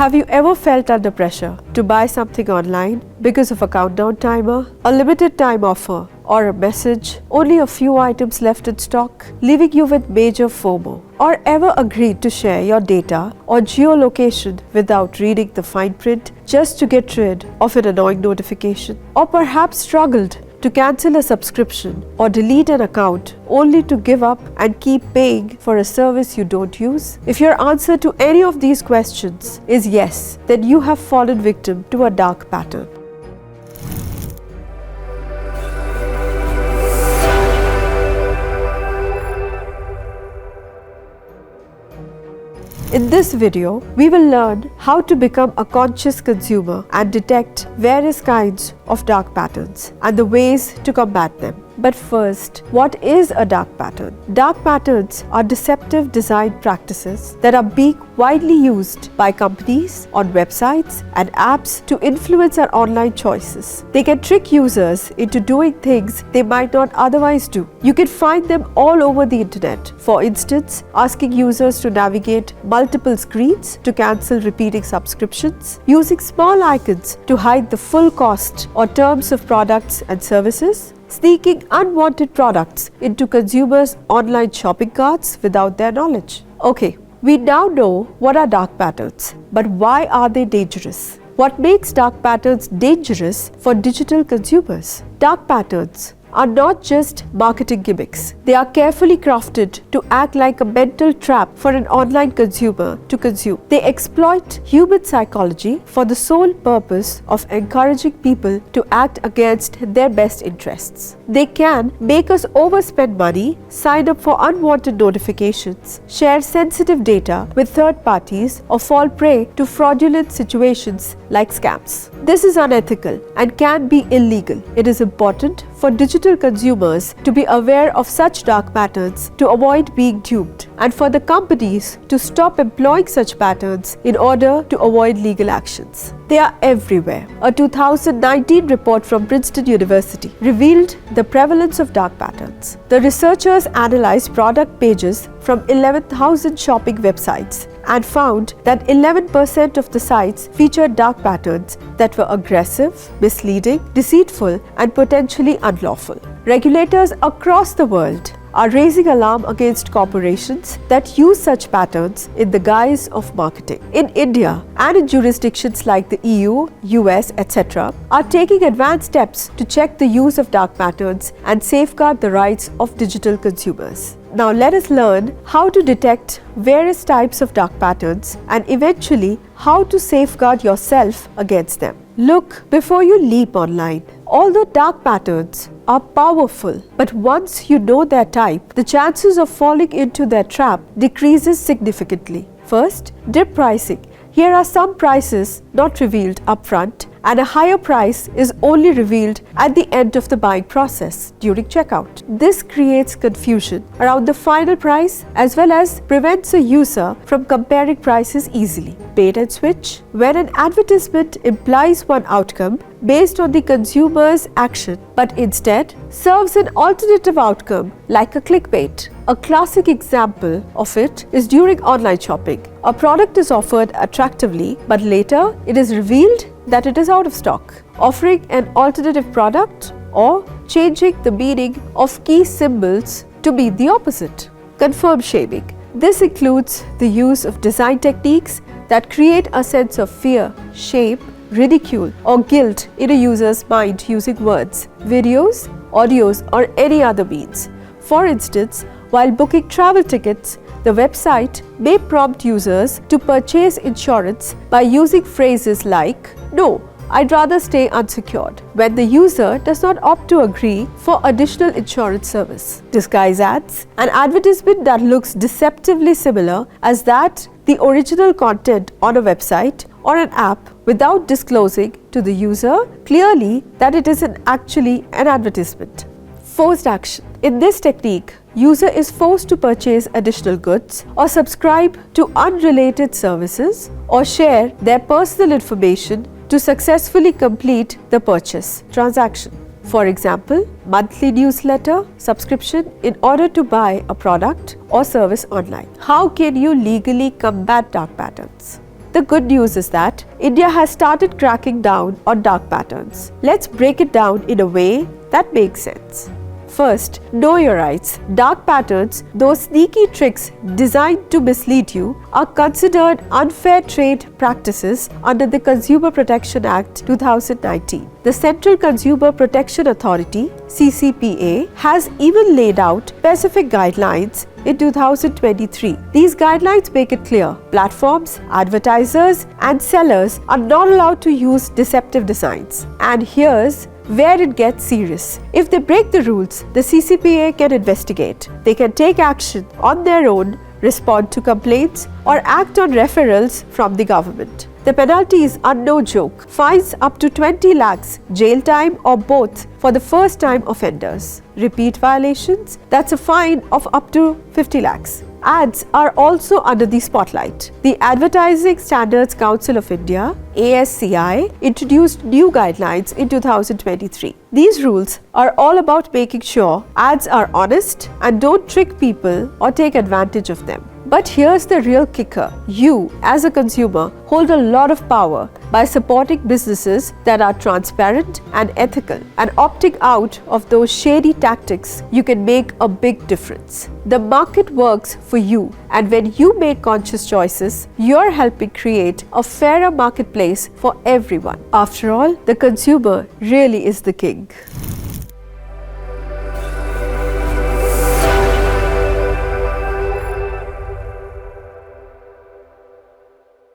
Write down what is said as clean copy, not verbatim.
Have you ever felt under pressure to buy something online because of a countdown timer, a limited time offer, or a message, only a few items left in stock, leaving you with major FOMO? Or ever agreed to share your data or geolocation without reading the fine print just to get rid of an annoying notification? Or perhaps struggled to cancel a subscription or delete an account only to give up and keep paying for a service you don't use? If your answer to any of these questions is yes, then you have fallen victim to a dark pattern. In this video, we will learn how to become a conscious consumer and detect various kinds of dark patterns and the ways to combat them. But first, what is a dark pattern? Dark patterns are deceptive design practices that are being widely used by companies on websites and apps to influence our online choices. They can trick users into doing things they might not otherwise do. You can find them all over the internet. For instance, asking users to navigate multiple screens to cancel repeating subscriptions, using small icons to hide the full cost or terms of products and services, sneaking unwanted products into consumers' online shopping carts without their knowledge. Okay, we now know what are dark patterns, but why are they dangerous? What makes dark patterns dangerous for digital consumers? Dark patterns are not just marketing gimmicks. They are carefully crafted to act like a mental trap for an online consumer to consume. They exploit human psychology for the sole purpose of encouraging people to act against their best interests. They can make us overspend money, sign up for unwanted notifications, share sensitive data with third parties, or fall prey to fraudulent situations like scams. This is unethical and can be illegal. It is important for digital consumers to be aware of such dark patterns to avoid being duped, and for the companies to stop employing such patterns in order to avoid legal actions. They are everywhere. A 2019 report from Princeton University revealed the prevalence of dark patterns. The researchers analyzed product pages from 11,000 shopping websites and found that 11% of the sites featured dark patterns that were aggressive, misleading, deceitful, and potentially unlawful. Regulators across the world are raising alarm against corporations that use such patterns in the guise of marketing. In India and in jurisdictions like the EU, US, etc., are taking advanced steps to check the use of dark patterns and safeguard the rights of digital consumers. Now let us learn how to detect various types of dark patterns and eventually how to safeguard yourself against them. Look before you leap online. Although dark patterns are powerful, but once you know their type, the chances of falling into their trap decreases significantly. First, dip pricing. Here are some prices not revealed upfront, and a higher price is only revealed at the end of the buying process during checkout. This creates confusion around the final price as well as prevents a user from comparing prices easily. Bait and switch. When an advertisement implies one outcome based on the consumer's action but instead serves an alternative outcome like a clickbait. A classic example of it is during online shopping. A product is offered attractively, but later it is revealed that it is out of stock, offering an alternative product or changing the meaning of key symbols to mean the opposite. Confirm shaming. This includes the use of design techniques that create a sense of fear, shame, ridicule, or guilt in a user's mind using words, videos, audios, or any other means. For instance, while booking travel tickets, the website may prompt users to purchase insurance by using phrases like, "No, I'd rather stay unsecured," when the user does not opt to agree for additional insurance service. Disguise ads. An advertisement that looks deceptively similar as that the original content on a website or an app without disclosing to the user clearly that it isn't actually an advertisement. Forced action. In this technique, user is forced to purchase additional goods or subscribe to unrelated services or share their personal information to successfully complete the purchase transaction. For example, monthly newsletter subscription in order to buy a product or service online. How can you legally combat dark patterns? The good news is that India has started cracking down on dark patterns. Let's break it down in a way that makes sense. First, know your rights. Dark patterns, those sneaky tricks designed to mislead you, are considered unfair trade practices under the Consumer Protection Act 2019. The Central Consumer Protection Authority (CCPA) has even laid out specific guidelines in 2023. These guidelines make it clear platforms, advertisers, and sellers are not allowed to use deceptive designs. And here's where it gets serious. If they break the rules, the CCPA can investigate. They can take action on their own, respond to complaints, or act on referrals from the government. The penalties are no joke. Fines up to 20 lakhs, jail time or both for the first time offenders. Repeat violations, that's a fine of up to 50 lakhs. Ads are also under the spotlight. The Advertising Standards Council of India (ASCI) introduced new guidelines in 2023. These rules are all about making sure ads are honest and don't trick people or take advantage of them. But here's the real kicker. You, as a consumer, hold a lot of power by supporting businesses that are transparent and ethical, and opting out of those shady tactics. You can make a big difference. The market works for you, and when you make conscious choices, you're helping create a fairer marketplace for everyone. After all, the consumer really is the king.